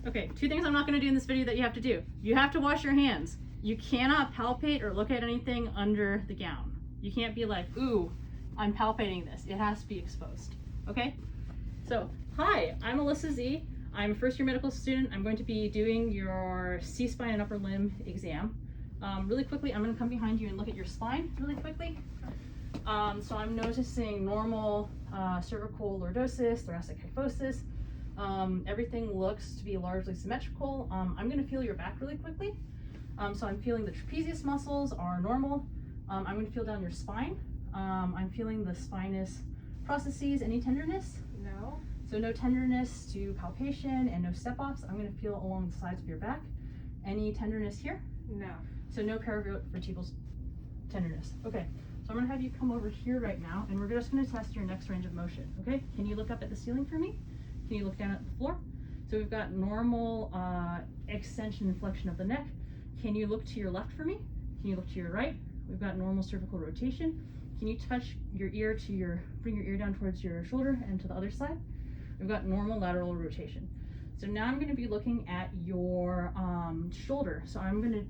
Okay, two things I'm not gonna do in this video that you have to do. You have to wash your hands. You cannot palpate or look at anything under the gown. You can't be like, ooh, I'm palpating this. It has to be exposed, okay? So, hi, I'm Alyssa Z. I'm a first year medical student. I'm going to be doing your C-spine and upper limb exam. Really quickly, I'm gonna come behind you and look at your spine really quickly. So I'm noticing normal cervical lordosis, thoracic kyphosis. Everything looks to be largely symmetrical. I'm gonna feel your back really quickly. So I'm feeling the trapezius muscles are normal. I'm gonna feel down your spine. I'm feeling the spinous processes. Any tenderness? No. So no tenderness to palpation and no step-offs. I'm gonna feel along the sides of your back. Any tenderness here? No. So no paravertebral tenderness. Okay, so I'm gonna have you come over here right now and we're just gonna test your next range of motion, okay? Can you look up at the ceiling for me? Can you look down at the floor? So we've got normal extension and flexion of the neck. Can you look to your left for me? Can you look to your right? We've got normal cervical rotation. Can you touch your ear to bring your ear down towards your shoulder and to the other side? We've got normal lateral rotation. So now I'm gonna be looking at your shoulder. So I'm gonna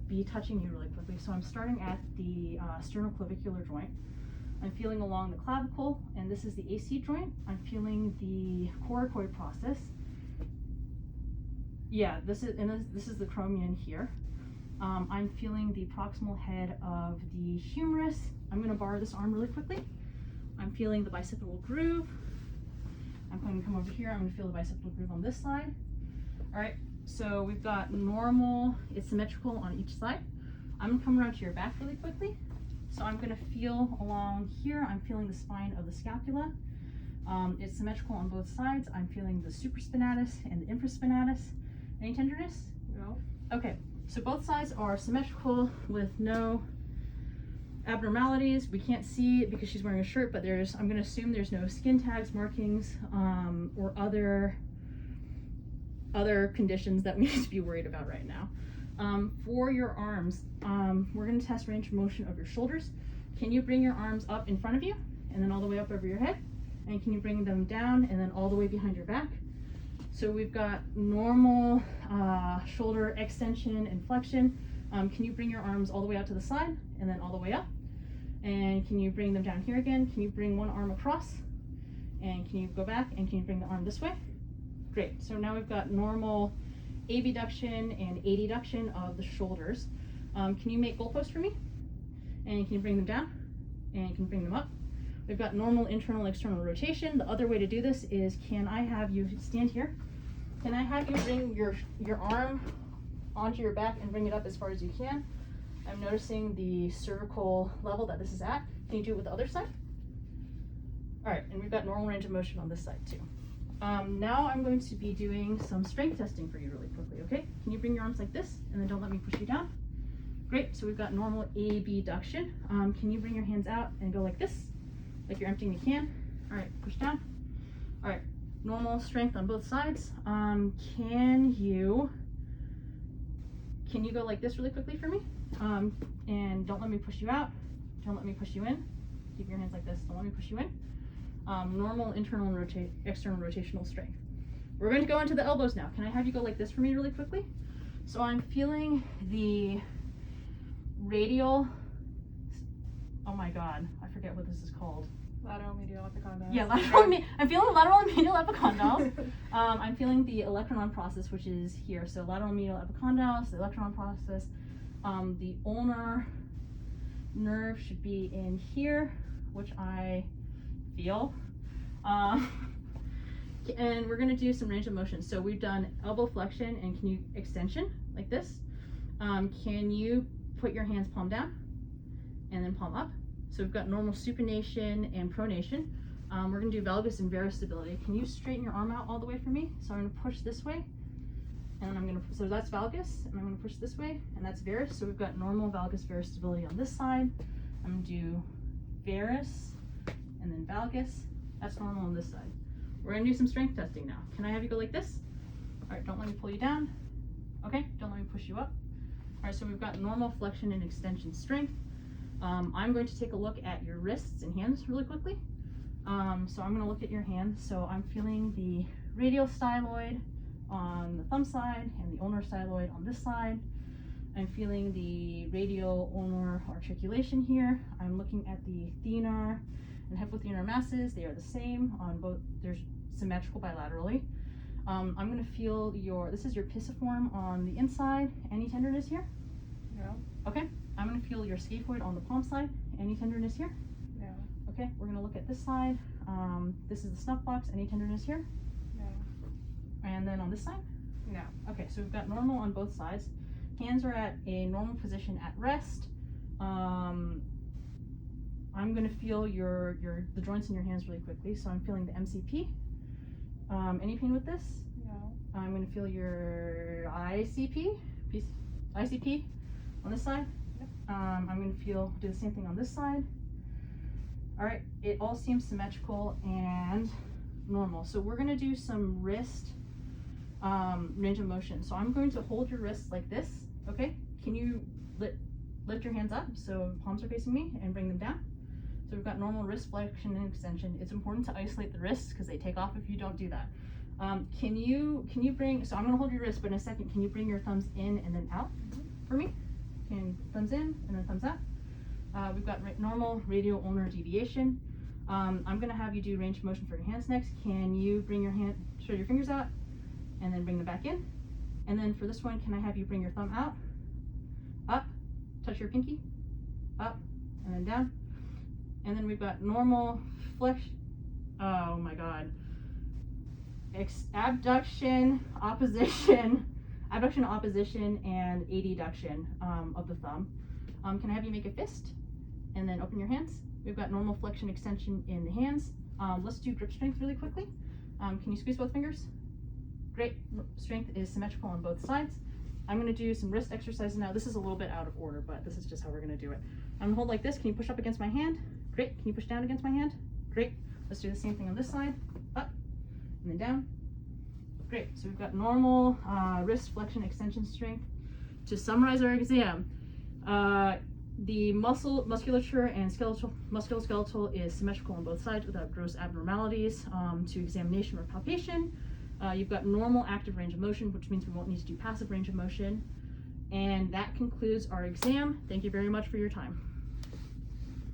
be touching you really quickly. So I'm starting at the sternoclavicular joint. I'm feeling along the clavicle, and this is the AC joint. I'm feeling the coracoid process. Yeah, this is the chromion here. I'm feeling the proximal head of the humerus. I'm gonna bar this arm really quickly. I'm feeling the bicipital groove. I'm going to come over here. I'm gonna feel the bicipital groove on this side. All right, so we've got normal, it's symmetrical on each side. I'm gonna come around to your back really quickly. So I'm gonna feel along here, I'm feeling the spine of the scapula. It's symmetrical on both sides. I'm feeling the supraspinatus and the infraspinatus. Any tenderness? No. Okay, so both sides are symmetrical with no abnormalities. We can't see it because she's wearing a shirt, but I'm gonna assume there's no skin tags, markings, or other conditions that we need to be worried about right now. For your arms, we're gonna test range of motion of your shoulders. Can you bring your arms up in front of you and then all the way up over your head? And can you bring them down and then all the way behind your back? So we've got normal shoulder extension and flexion. Can you bring your arms all the way out to the side and then all the way up? And can you bring them down here again? Can you bring one arm across? And can you go back and can you bring the arm this way? Great, so now we've got normal abduction and adduction of the shoulders. Can you make goalposts for me? And can you bring them down? And can you bring them up? We've got normal internal and external rotation. The other way to do this is, can I have you stand here? Can I have you bring your arm onto your back and bring it up as far as you can? I'm noticing the cervical level that this is at. Can you do it with the other side? All right, and we've got normal range of motion on this side too. Now I'm going to be doing some strength testing for you really quickly, okay? Can you bring your arms like this and then don't let me push you down? Great, so we've got normal abduction. Can you bring your hands out and go like this, like you're emptying the can? All right, push down. All right, normal strength on both sides. Can you go like this really quickly for me? And don't let me push you out. Don't let me push you in. Keep your hands like this, don't let me push you in. Normal internal and external rotational strength. We're going to go into the elbows now. Can I have you go like this for me really quickly? So I'm feeling the radial, oh my God, I forget what this is called. Lateral medial epicondyles. Yeah, I'm feeling lateral and medial epicondyles. I'm feeling the electron process, which is here. So lateral medial epicondyles, the electron process. The ulnar nerve should be in here, which I feel. And we're gonna do some range of motion. So we've done elbow flexion and extension like this. Can you put your hands palm down and then palm up? So we've got normal supination and pronation. We're gonna do valgus and varus stability. Can you straighten your arm out all the way for me? So I'm gonna push this way, and so that's valgus, and I'm gonna push this way, and that's varus. So we've got normal valgus varus stability on this side. I'm gonna do varus, and then valgus. That's normal on this side. We're gonna do some strength testing now. Can I have you go like this? All right, don't let me pull you down. Okay, don't let me push you up. All right, so we've got normal flexion and extension strength. I'm going to take a look at your wrists and hands really quickly. So I'm gonna look at your hands. So I'm feeling the radial styloid on the thumb side and the ulnar styloid on this side. I'm feeling the radial ulnar articulation here. I'm looking at the thenar and hypothenar masses. They are the same on both. They're symmetrical bilaterally. I'm going to feel this is your pisiform on the inside. Any tenderness here? No. Okay. I'm going to feel your scaphoid on the palm side. Any tenderness here? No. Okay. We're going to look at this side. This is the snuff box. Any tenderness here? No. And then on this side? No. Okay, so we've got normal on both sides. Hands are at a normal position at rest. I'm going to feel the joints in your hands really quickly. So I'm feeling the MCP. Any pain with this? No. I'm going to feel your ICP on this side. Yep. I'm going to do the same thing on this side. All right, it all seems symmetrical and normal. So we're going to do some wrist range of motion. So I'm going to hold your wrists like this. Okay, can you lift your hands up so palms are facing me and bring them down? So we've got normal wrist flexion and extension. It's important to isolate the wrists because they take off if you don't do that. Can you bring, so I'm going to hold your wrist, but in a second, can you bring your thumbs in and then out for me? Thumbs in and then thumbs out. We've got normal radial ulnar deviation. I'm going to have you do range of motion for your hands next. Can you bring show your fingers out and then bring them back in? And then for this one, can I have you bring your thumb out, up, touch your pinky, up, and then down. And then we've got normal flexion, oh my god, abduction, opposition, and adduction of the thumb. Can I have you make a fist and then open your hands? We've got normal flexion extension in the hands. Let's do grip strength really quickly. Can you squeeze both fingers? Great. Strength is symmetrical on both sides. I'm going to do some wrist exercises now. This is a little bit out of order, but this is just how we're going to do it. I'm going to hold like this. Can you push up against my hand? Great. Can you push down against my hand? Great. Let's do the same thing on this side. Up and then down. Great. So we've got normal wrist flexion extension strength. To summarize our exam, the musculature and musculoskeletal is symmetrical on both sides without gross abnormalities. To examination or palpation, you've got normal active range of motion, which means we won't need to do passive range of motion. And that concludes our exam. Thank you very much for your time.